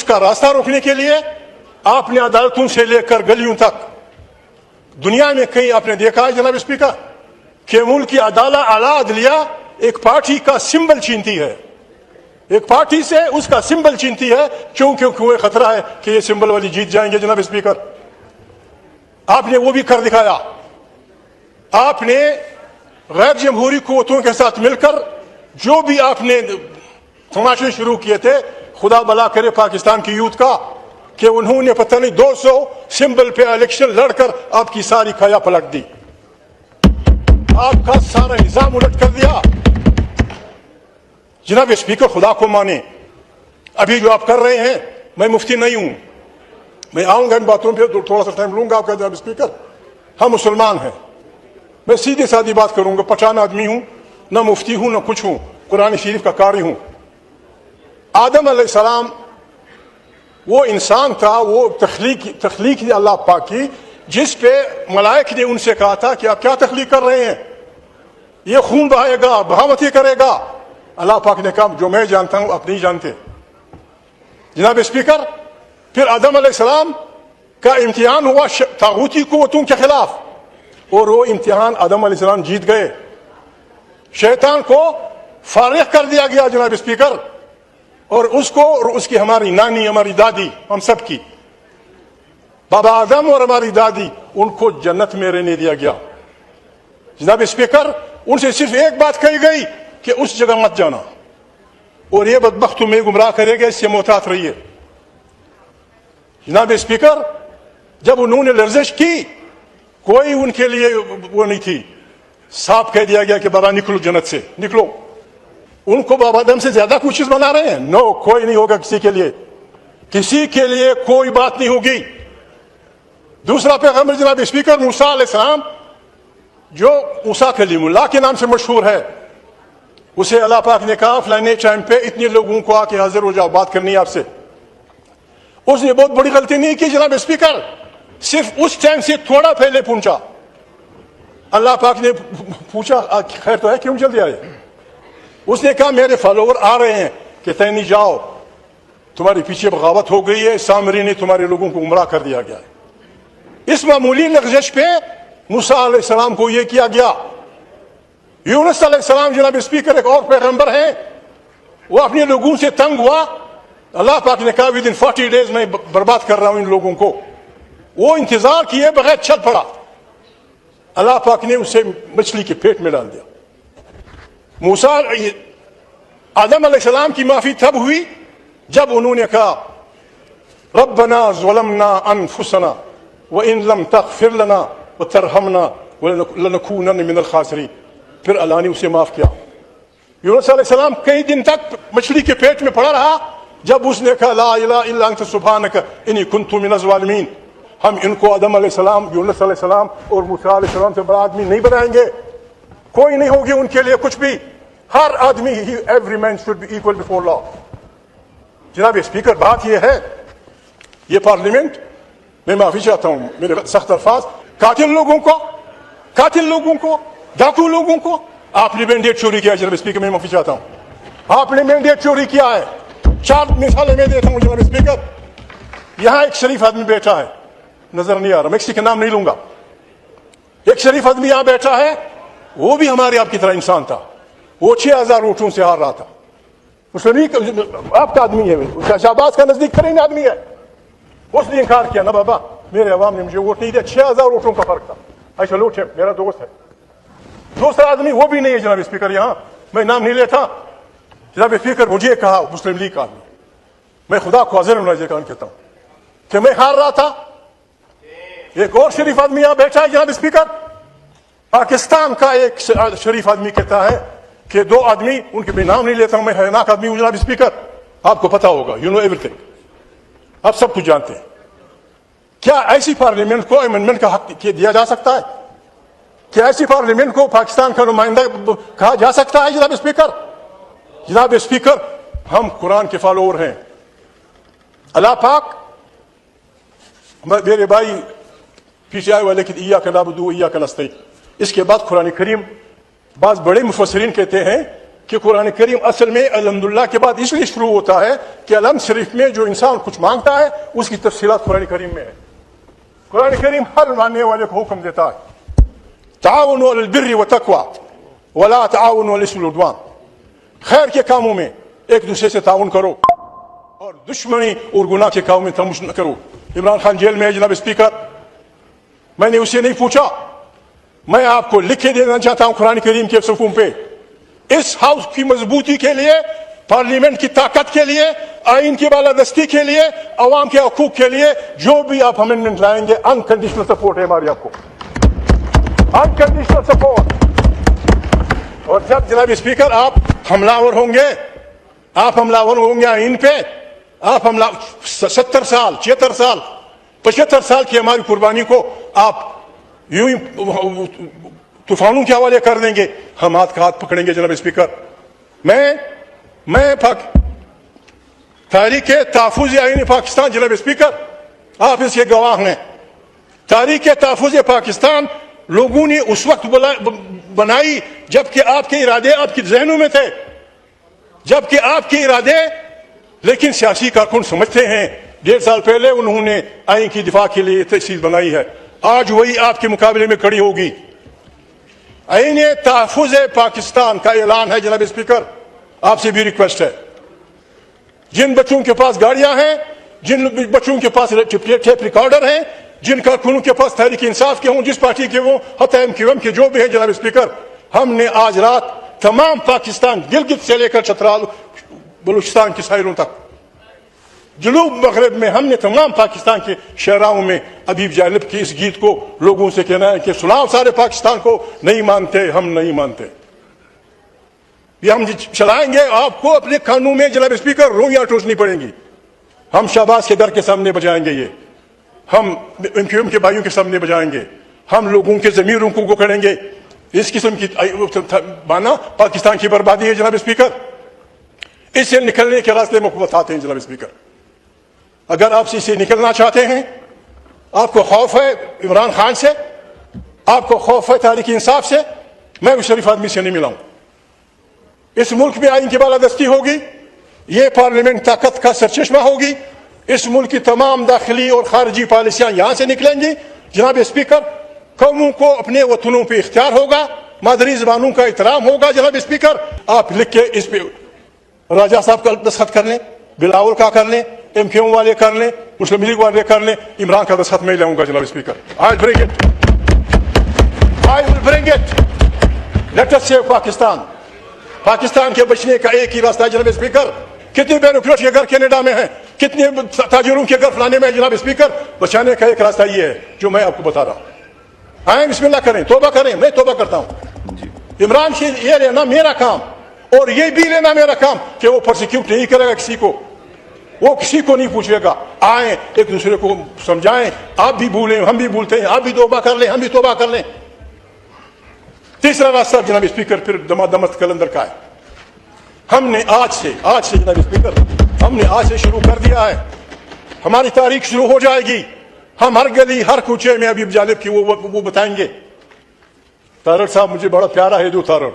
اس کا راستہ روکنے کے لیے آپ نے عدالتوں سے لے کر گلیوں تک دنیا میں کہیں آپ نے دیکھا ہے جناب اسپیکر کہ ملک کی اعلیٰ عدلیہ ایک پارٹی کا سمبل چینتی ہے, ایک پارٹی سے اس کا سمبل چینتی ہے, کیونکہ خطرہ ہے کہ یہ سمبل والی جیت جائیں گے. جناب اسپیکر آپ نے وہ بھی کر دکھایا. آپ نے غیر جمہوری قوتوں کے ساتھ مل کر جو بھی آپ نے تماشے شروع کیے تھے, خدا بلا کرے پاکستان کی یوتھ کا, کہ انہوں نے پتہ نہیں 200 سمبل پہ الیکشن لڑ کر آپ کی ساری کھایا پلٹ دی, آپ کا سارا نظام الٹ کر دیا. جناب اسپیکر خدا کو مانے, ابھی جو آپ کر رہے ہیں, میں مفتی نہیں ہوں, میں آؤں گا ان باتوں پہ, تھوڑا سا ٹائم لوں گا آپ کا. جناب اسپیکر ہم مسلمان ہیں, میں سیدھی سادی بات کروں گا, پٹھان آدمی ہوں, نہ مفتی ہوں نہ کچھ ہوں, قرآن شریف کا قاری ہوں. آدم علیہ السلام وہ انسان تھا, وہ تخلیق اللہ پاک کی, جس پہ ملائک نے ان سے کہا تھا کہ آپ کیا تخلیق کر رہے ہیں, یہ خون بہائے گا, بغاوتی کرے گا. اللہ پاک نے کہا جو میں جانتا ہوں آپ نہیں جانتے. جناب اسپیکر پھر آدم علیہ السلام کا امتحان ہوا طاغوتی قوتوں کے خلاف, اور وہ امتحان آدم علیہ السلام جیت گئے. شیطان کو فارغ کر دیا گیا جناب اسپیکر, اور اس کو اور اس کی ہماری نانی, ہماری دادی, ہم سب کی بابا آدم اور ہماری دادی, ان کو جنت میں رہنے دیا گیا. جناب اسپیکر ان سے صرف ایک بات کہی گئی کہ اس جگہ مت جانا, اور یہ بدبخت تمہیں گمراہ کرے گا, اس سے محتاط رہیے. جناب اسپیکر جب انہوں نے لرزش کی, کوئی ان کے لیے وہ نہیں تھی, صاف کہہ دیا گیا کہ بابا نکلو جنت سے, نکلو. ان کو بابا آدم سے زیادہ کچھ چیز بنا رہے ہیں. نو, کوئی نہیں ہوگا کسی کے لیے, کسی کے لیے کوئی بات نہیں ہوگی. دوسرا پیغمبر جناب اسپیکر موسیٰ علیہ السلام, جو موسیٰ کلیم اللہ کے نام سے مشہور ہے, اسے اللہ پاک نے کہا فلانے ٹائم پہ اتنے لوگوں کو آ کے حاضر ہو جاؤ, بات کرنی ہے آپ سے. اس نے بہت بڑی غلطی نہیں کی جناب اسپیکر, صرف اس ٹائم سے تھوڑا پہلے پہنچا. اللہ پاک نے پوچھا خیر تو ہے, کیوں جلدی آئے؟ اس نے کہا میرے فالوور آ رہے ہیں کہ تینی جاؤ, تمہاری پیچھے بغاوت ہو گئی ہے, سامری نے تمہارے لوگوں کو گمراہ کر دیا گیا ہے. اس معمولی لغزش پہ موسیٰ علیہ السلام کو یہ کیا گیا. یونس علیہ السلام جناب اسپیکر ایک اور پیغمبر ہیں, وہ اپنے لوگوں سے تنگ ہوا, اللہ پاک نے کہا ود ان 40 days میں برباد کر رہا ہوں ان لوگوں کو. وہ انتظار کیے بغیر چل پڑا, اللہ پاک نے اسے مچھلی کے پیٹ میں ڈال دیا. موسیٰ آدم علیہ السلام کی معافی تب ہوئی جب انہوں نے کہا ربنا ظلمنا انفسنا وان لم تغفر لنا وترحمنا لنكونن من الخاسرین. پھر اللہ نے اسے معاف کیا. یونس علیہ السلام کئی دن تک مچھلی کے پیٹ میں پڑا رہا, جب اس نے کہا لا الہ الا انت سبحانک انی کنت من الظالمین. ہم ان کو آدم علیہ السلام, یونس علیہ السلام اور موسیٰ علیہ السلام سے بڑا آدمی نہیں بنائیں گے, کوئی نہیں ہوگی ان کے لیے کچھ بھی. ہر آدمی, every man should be equal before law. جناب اسپیکر بات یہ ہے, یہ پارلیمنٹ, میں معافی چاہتا ہوں میرے سخت الفاظ, قاتل لوگوں کو ڈاکو لوگوں کو آپ نے مینڈیٹ چوری کیا. جناب اسپیکر میں معافی چاہتا ہوں, آپ نے مینڈیٹ چوری کیا ہے. 4 مثالیں میں دیتا ہوں جناب اسپیکر. یہاں ایک شریف آدمی بیٹھا ہے, نظر نہیں آ رہا, میں کسی کا نام نہیں لوں گا. ایک شریف آدمی یہاں بیٹھا ہے, وہ بھی ہمارے آپ کی طرح انسان تھا, وہ 6000 ووٹوں سے ہار رہا تھا. مسلم لیگ آپ کا آدمی ہے, شہباز کا نزدیک ترین آدمی ہے. اس نے انکار کیا, نہ بابا میرے عوام نے مجھے ووٹ نہیں دیا, 6000 ووٹوں کا فرق تھا. ایسا لوٹ ہے, میرا دوست ہے. دوسرا آدمی وہ بھی نہیں ہے جناب اسپیکر, یہاں میں نام نہیں لیتا. جناب اسپیکر مجھے کہا مسلم لیگ کا آدمی, میں خدا کو حاضر مناظر کہتا ہوں کہ میں ہار رہا تھا. ایک اور شریف آدمی یہاں بیٹھا ہے جناب اسپیکر, پاکستان کا ایک شریف آدمی کہتا ہے کہ 2 آدمی, ان کے میں نام نہیں لیتا ہوں, میں حیرناک آدمی ہوں جناب اسپیکر, آپ کو پتا ہوگا, یو نو ایوری تھنگ, آپ سب کچھ جانتے ہیں. کیا ایسی پارلیمنٹ کو امینڈمنٹ کا حق دیا جا سکتا ہے؟ کیا ایسی پارلیمنٹ کو پاکستان کا نمائندہ کہا جا سکتا ہے جناب اسپیکر؟ جناب اسپیکر ہم قرآن کے فالوور ہیں. اللہ پاک, میرے بھائی پیچھے آئے والے کہ ایاک نعبد و ایاک نستعین, اس کے بعد قرآن کریم, بعض بڑے مفسرین کہتے ہیں کہ قرآن کریم اصل میں الحمدللہ کے بعد اس لیے شروع ہوتا ہے کہ الحمد شریف میں جو انسان کچھ مانگتا ہے اس کی تفصیلات قرآن کریم میں ہے. قرآن کریم ہر ماننے والے کو حکم دیتا ہے تعاونوا علی البر والتقوی ولا تعاونوا علی الاسم والعدوان. خیر کے کاموں میں ایک دوسرے سے تعاون کرو اور دشمنی اور گناہ کے کاموں میں تمش نہ کرو. عمران خان جیل میں ہے جناب اسپیکر. میں نے اسے نہیں پوچھا, میں آپ کو لکھ کے دینا چاہتا ہوں قرآن کریم کے صفحوں پہ. اس ہاؤس کی مضبوطی کے لیے, پارلیمنٹ کی طاقت کے لیے, آئین کی بالادستی کے لیے, عوام کے حقوق کے لیے جو بھی آپ امینڈمنٹ لائیں گے انکنڈیشنل سپورٹ ہے ہماری آپ کو, انکنڈیشنل سپورٹ. اور جب جناب اسپیکر آپ حملہ آور ہوں گے آئین پہ, آپ 70 سال 76 سال 75 سال کی ہماری قربانی کو آپ یوں ہی طوفانوں کے حوالے کر دیں گے, ہم ہاتھ کا ہاتھ پکڑیں گے. جناب اسپیکر, میں تاریخ تحفظ آئین پاکستان, جناب اسپیکر آپ اس کے گواہ ہیں, تاریخ تحفظ پاکستان لوگوں نے اس وقت بنائی جبکہ آپ کے ارادے آپ کے ذہنوں میں تھے, جبکہ آپ کے ارادے, لیکن سیاسی کارکن سمجھتے ہیں 1.5 سال پہلے انہوں نے آئین کی دفاع کے لیے تحصیل بنائی ہے, آج وہی آپ کے مقابلے میں کھڑی ہوگی. آئین تحفظ پاکستان کا اعلان ہے. جناب اسپیکر آپ سے بھی ریکویسٹ ہے, جن بچوں کے پاس گاڑیاں ہیں, جن بچوں کے پاس ٹیپ ریکارڈر ہیں, جن کارکنوں کے پاس تحریک انصاف کے ہوں, جس پارٹی کے وہ حتی MQM کے جو بھی ہیں, جناب اسپیکر ہم نے آج رات تمام پاکستان گلگت سے لے کر چترال بلوچستان کی ساحلوں تک, جنوب مغرب میں ہم نے تمام پاکستان کے شہراؤں میں ابھی جانب کی اس گیت کو لوگوں سے کہنا ہے کہ سناؤ سارے پاکستان کو, نہیں مانتے, ہم نہیں مانتے. یہ ہم چلائیں گے, آپ کو اپنے کانوں میں جناب اسپیکر رویاں ٹوسنی پڑیں گی. ہم شہباز کے گھر کے سامنے بجائیں گے, یہ ہم MQM کے بھائیوں کے سامنے بجائیں گے, ہم لوگوں کے ضمیروں کو کریں گے. اس قسم کی مانا پاکستان کی بربادی ہے. جناب اسپیکر اس سے نکلنے کے راستے میں بتاتے ہیں. جناب اسپیکر اگر آپ سے اسے نکلنا چاہتے ہیں, آپ کو خوف ہے عمران خان سے, آپ کو خوف ہے تحریک انصاف سے, میں اس شریف آدمی سے نہیں ملا ہوں. اس ملک میں آئین کی بالادستی ہوگی, یہ پارلیمنٹ طاقت کا سرچشمہ ہوگی, اس ملک کی تمام داخلی اور خارجی پالیسیاں یہاں سے نکلیں گی. جناب اسپیکر قوموں کو اپنے وطنوں پہ اختیار ہوگا, مادری زبانوں کا احترام ہوگا. جناب اسپیکر آپ لکھ کے اس پہ راجہ صاحب کا دستخط کر لیں, بلاول کا کر لیں, MQM والے کر لیں, مسلم لیگ والے کر لیں, عمران کا دستخط میں لاؤں گا. جناب speaker I will bring it. Let us save Pakistan. Pakistan کے بچنے کا ایک ہی راستہ ہے. جناب اسپیکر کتنے بیوروکریٹ کے گھر کینیڈا میں ہیں, کتنے تاجروں کے گھر فلانے میں. جناب اسپیکر بچانے کا ایک راستہ یہ ہے جو میں آپ کو بتا رہا ہوں. آئیں بسم اللہ کریں, توبہ کریں. میں توبہ کرتا ہوں. عمران سے یہ لینا میرا کام اور یہ بھی لینا میرا کام کہ وہ پرسیکیوٹ نہیں کرے گا کسی کو, وہ کسی کو نہیں پوچھے گا. آئیں ایک دوسرے کو سمجھائیں, آپ بھی بھولیں ہم بھی بھولتے ہیں, آپ بھی توبہ کر لیں ہم بھی توبہ کر لیں. تیسرا راستہ جناب اسپیکر پھر دمت کلندر کا ہے. ہم نے آج سے جناب اسپیکر ہم نے آج سے شروع کر دیا ہے. ہماری تاریخ شروع ہو جائے گی. ہم ہر گلی ہر کوچے میں ابھی جانب کی وہ بتائیں گے. تارڑ صاحب مجھے بڑا پیارا ہے جو تارڑ